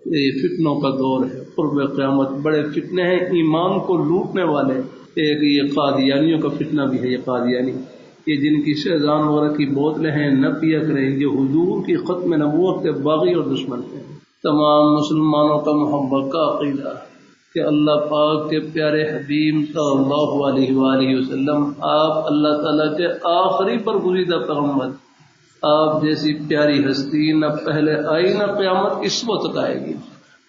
یہ فتنوں کا دور ہے، قرب قیامت بڑے فتنے ہیں ایمان کو لوٹنے والے۔ ایک یہ قادیانیوں کا فتنہ بھی ہے، یہ قادیانی یہ جن کی شیزان وغیرہ کی بوتلیں ہیں نہ پیا کریں، یہ حضور کی ختم نبوت کے باغی اور دشمن ہیں۔ تمام مسلمانوں کا محبت کا عقیدہ کہ اللہ پاک کے پیارے حبیب صلی اللہ علیہ وآلہ وسلم آپ اللہ تعالیٰ کے آخری برگزیدہ پیغمبر، آپ جیسی پیاری ہستی نہ پہلے آئی نہ قیامت اس وقت آئے گی۔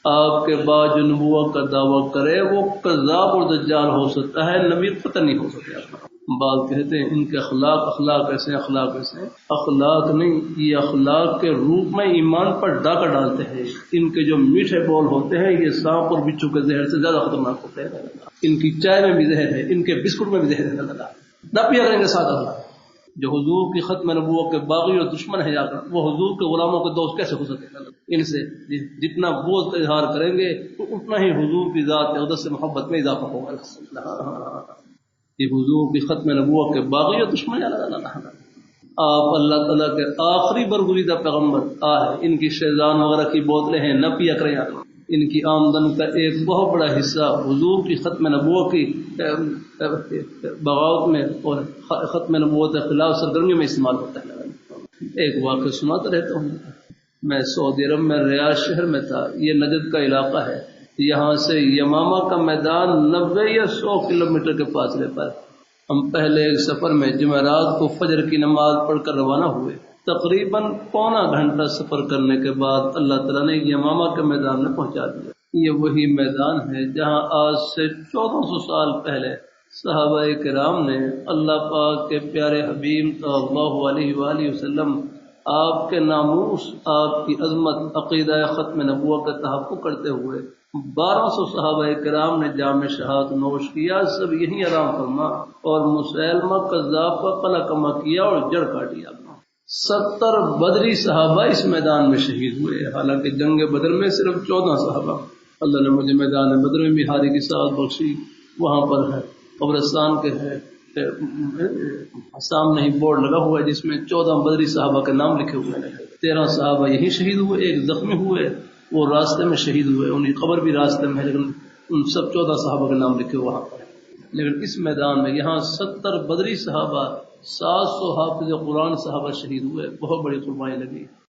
آپ کے بعد جو نبوت کا دعویٰ کرے وہ کذاب اور دجال ہو سکتا ہے، نبی قطع نہیں ہو سکتا۔ بعض کہتے ہیں ان کے اخلاق ایسے اخلاق نہیں، یہ اخلاق کے روپ میں ایمان پر ڈاکہ ڈالتے ہیں۔ ان کے جو میٹھے بول ہوتے ہیں یہ سانپ اور بچھو کے زہر سے زیادہ خطرناک ہوتے ہیں۔ ان کی چائے میں بھی زہر ہے، ان کے بسکٹ میں بھی زہر ہے۔ نہ پیا کریں گے ساتھ اللہ جو حضور کی ختم نبوت کے باغی اور دشمن ہے، وہ حضور کے غلاموں کے دوست کیسے ہو سکتے ہیں؟ ان سے جتنا بغض کا اظہار کریں گے تو اتنا ہی حضور کی ذات اقدس سے محبت میں اضافہ ہوگا۔ یہ حضور کی ختم نبوت کے باغی اور دشمن آپ اللہ تعالیٰ کے آخری برگزیدہ پیغمبر ان کی شیزان وغیرہ کی بوتلیں ہیں نہ پیا کریں۔ ان کی آمدن کا ایک بہت بڑا حصہ حضور کی ختم نبوت کی بغاوت میں اور ختم نبوت کے خلاف سرگرمیوں میں استعمال ہوتا ہے۔ ایک واقعہ سناتا رہتا ہوں۔ میں سعودی عرب میں ریاض شہر میں تھا، یہ نجد کا علاقہ ہے، یہاں سے یمامہ کا میدان 90 یا 100 کلومیٹر کے فاصلے پر۔ ہم پہلے ایک سفر میں جمعرات کو فجر کی نماز پڑھ کر روانہ ہوئے۔ تقریباً پونا گھنٹہ سفر کرنے کے بعد اللہ تعالیٰ نے یمامہ کے میدان میں پہنچا دیا۔ یہ وہی میدان ہے جہاں آج سے 1400 سال پہلے صحابہ کرام نے اللہ پاک کے پیارے حبیب صلی اللہ علیہ وآلہ وسلم آپ کے ناموس، آپ کی عظمت، عقیدہ ختم نبوت کا تحفظ کرتے ہوئے 1200 صحابہ کرام نے جام شہادت نوش کیا، سب یہیں آرام فرما، اور مسیلمہ کذاب کا قلع کما کیا اور جڑ کاٹیا۔ 70 بدری صحابہ اس میدان میں شہید ہوئے، حالانکہ جنگ بدر میں صرف 14 صحابہ۔ اللہ نے مجھے میدان بدر میں بھی ہاری کی سعادت بخشی، وہاں پر ہے قبرستان کے ہے سامنے ہی بورڈ لگا ہوا ہے جس میں 14 بدری صحابہ کے نام لکھے ہوئے ہیں۔ 13 صحابہ یہیں شہید ہوئے، ایک زخمی ہوئے، وہ راستے میں شہید ہوئے، ان کی قبر بھی راستے میں ہے، لیکن ان سب 14 صحابہ کے نام لکھے وہاں پر۔ لیکن اس میدان میں یہاں 70 بدری صحابہ، 700 حافظ قرآن صحابہ شہید ہوئے، بہت بڑی قربانی لگی۔